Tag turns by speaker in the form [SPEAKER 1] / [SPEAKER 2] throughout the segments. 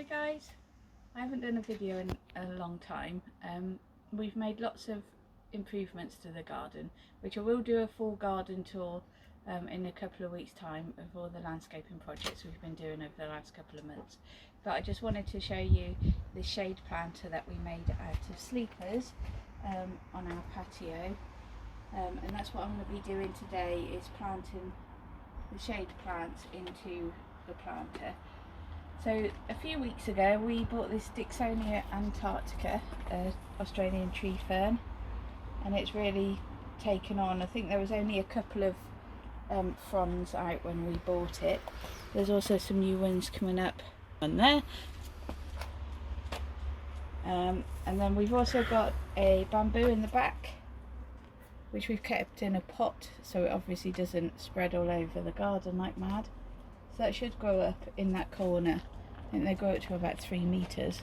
[SPEAKER 1] Hi guys, I haven't done a video in a long time. We've made lots of improvements to the garden, which I will do a full garden tour in a couple of weeks time of all the landscaping projects we've been doing over the last couple of months. But I just wanted to show you the shade planter that we made out of sleepers on our patio, and that's what I'm going to be doing today, is planting the shade plants into the planter. So a few weeks ago we bought this Dicksonia antarctica, Australian tree fern, and it's really taken on. I think there was only a couple of fronds out when we bought it. There's also some new ones coming up on there. And then we've also got a bamboo in the back, which we've kept in a pot so it obviously doesn't spread all over the garden like mad. So that should grow up in that corner. I think they grow up to about 3 meters.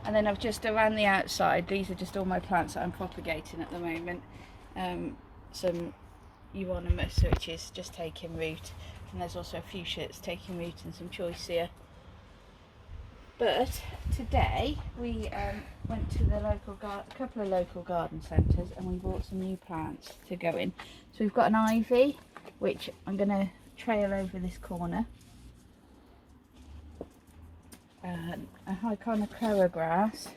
[SPEAKER 1] And then I've just around the outside, these are just all my plants that I'm propagating at the moment. Some euonymus, which is just taking root, and there's also a fuchsia that's taking root, and some choicea. But today we went to the local a couple of local garden centres, and we bought some new plants to go in. So we've got an ivy, which I'm going to trail over this corner. A Hyconocoa grass,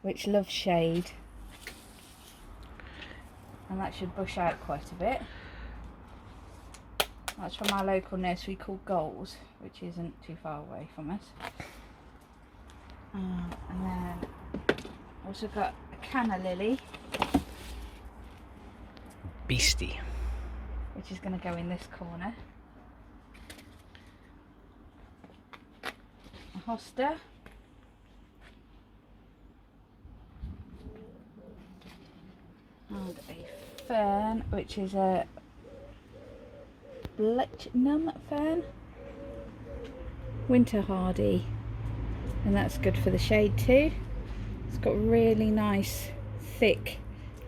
[SPEAKER 1] which loves shade, and that should bush out quite a bit. That's from our local nursery called Goals, which isn't too far away from us. And then also got a canna lily,
[SPEAKER 2] Beastie,
[SPEAKER 1] which is going to go in this corner. A hosta, and a fern, which is a blechnum fern, winter hardy, and that's good for the shade too. It's got really nice thick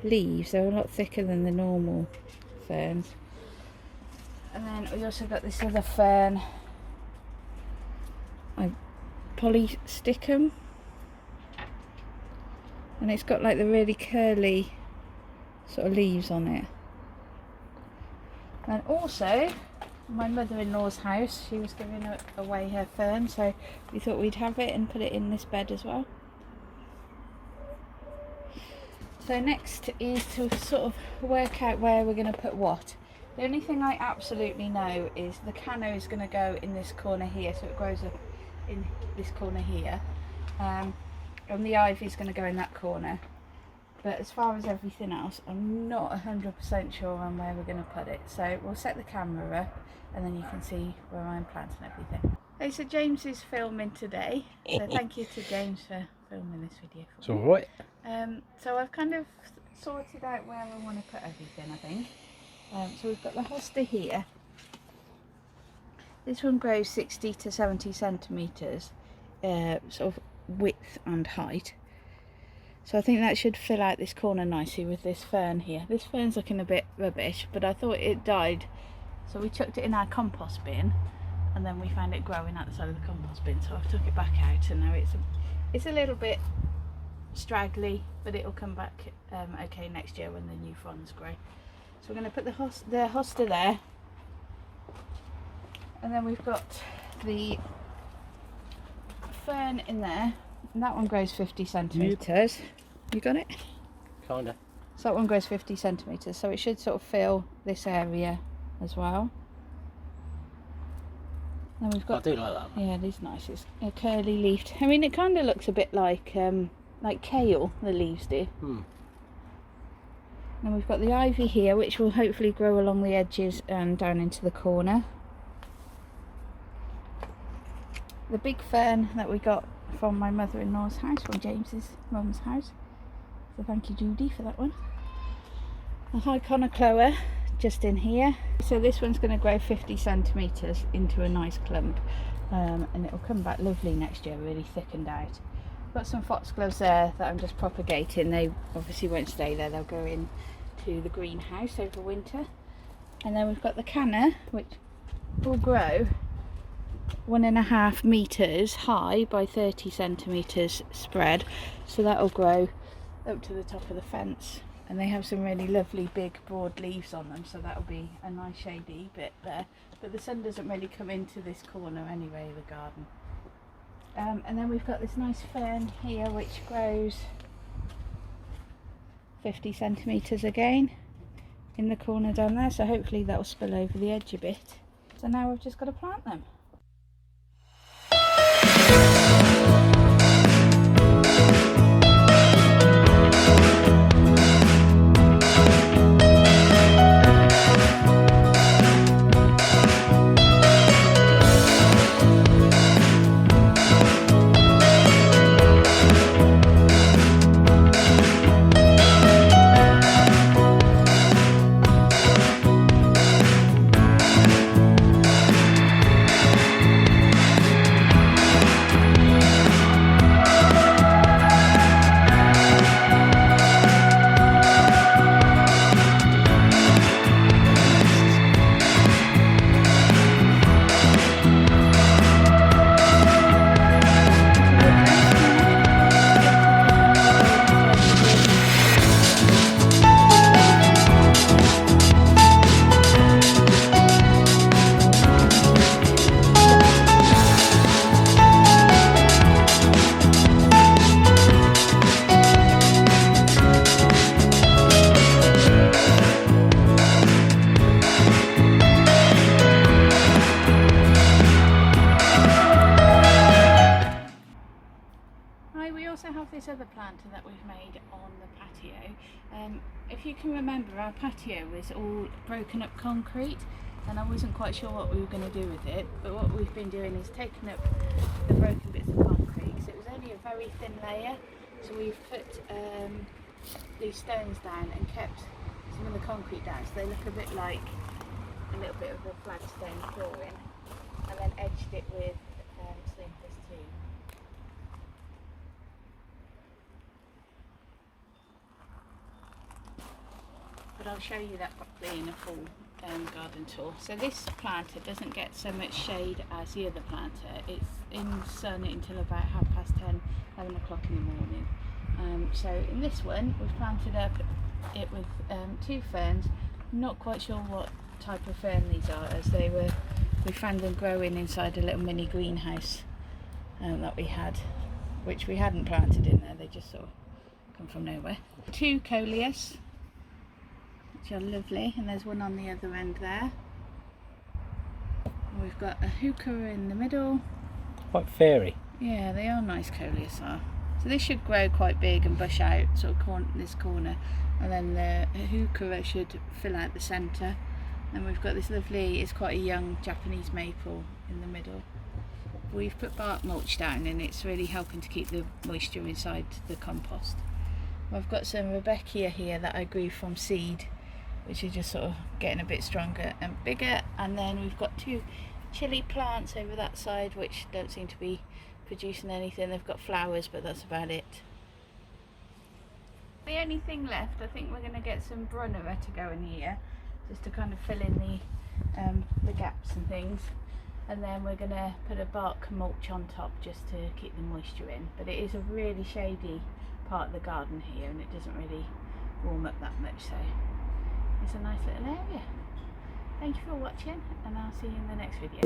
[SPEAKER 1] leaves, they're a lot thicker than the normal ferns. And then we also got this other fern, Polysticum, and it's got like the really curly sort of leaves on it. And also my mother-in-law's house, she was giving away her fern, so we thought we'd have it and put it in this bed as well. So next is to sort of work out where we're going to put what. The only thing I absolutely know is the canna is going to go in this corner here, so it grows up in this corner here, and the ivy is going to go in that corner. But as far as everything else, I'm not 100% sure on where we're going to put it. So we'll set the camera up and then you can see where I'm planting everything. Okay, so James is filming today, so thank you to James for filming this video for me.
[SPEAKER 2] it's alright.
[SPEAKER 1] So I've kind of sorted out where I want to put everything, I think. So we've got the hosta here. This one grows 60 to 70 centimetres, sort of width and height. So I think that should fill out this corner nicely with this fern here. This fern's looking a bit rubbish, but I thought it died, so we chucked it in our compost bin, and then we found it growing outside of the compost bin, so I've took it back out, and now it's a little bit straggly, but it'll come back okay next year when the new fronds grow. So we're going to put the hosta there, and then we've got the fern in there, and that one grows 50 centimetres. You got it?
[SPEAKER 2] Kinda.
[SPEAKER 1] So that one grows 50 centimetres, so it should sort of fill this area as well. Then we've got,
[SPEAKER 2] I do like that.
[SPEAKER 1] yeah, it is nice. It's a curly leafed. I mean, it kind of looks a bit like kale, the leaves do. Then we've got the ivy here, which will hopefully grow along the edges and down into the corner. The big fern that we got from my mother-in-law's house, from James's mum's house. So thank you, Judy, for that one. The Hyconocoa just in here. So this one's going to grow 50 centimetres into a nice clump, and it'll come back lovely next year, really thickened out. Got some foxgloves there that I'm just propagating. They obviously won't stay there, they'll go in to the greenhouse over winter. And then we've got the canna, which will grow 1.5 meters high by 30 centimeters spread, so that'll grow up to the top of the fence. And they have some really lovely big broad leaves on them, so that'll be a nice shady bit there. But the sun doesn't really come into this corner anyway, the garden. And then we've got this nice fern here which grows 50 centimeters again in the corner down there, so hopefully that'll spill over the edge a bit. So now we've just got to plant them. This other planter that we've made on the patio. If you can remember, our patio was all broken up concrete, and I wasn't quite sure what we were going to do with it, but what we've been doing is taking up the broken bits of concrete, because it was only a very thin layer, so we've put these stones down and kept some of the concrete down, so they look a bit like a little bit of a flagstone flooring, and then edged it with sleeveless too. But I'll show you that properly in a full garden tour. So this planter doesn't get so much shade as the other planter. It's in sun until about 10:30, 11 o'clock in the morning. So in this one we've planted up it with 2 ferns. I'm not quite sure what type of fern these are, as we found them growing inside a little mini greenhouse that we had, which we hadn't planted in there. They just sort of come from nowhere. 2 coleus, which are lovely, and there's one on the other end there. And we've got a heuchera in the middle.
[SPEAKER 2] Quite fairy.
[SPEAKER 1] Yeah, they are nice, coleus are. So this should grow quite big and bush out sort of this corner, and then the heuchera should fill out the centre. And we've got this lovely, it's quite a young Japanese maple in the middle. We've put bark mulch down, and it's really helping to keep the moisture inside the compost. I've got some Rebecca here that I grew from seed, which are just sort of getting a bit stronger and bigger. And then we've got 2 chili plants over that side, which don't seem to be producing anything. They've got flowers, but that's about it. The only thing left, I think we're going to get some brunnera to go in here, just to kind of fill in the gaps and things. And then we're going to put a bark mulch on top just to keep the moisture in. But it is a really shady part of the garden here, and it doesn't really warm up that much, so it's a nice little area. Thank you for watching, and I'll see you in the next video.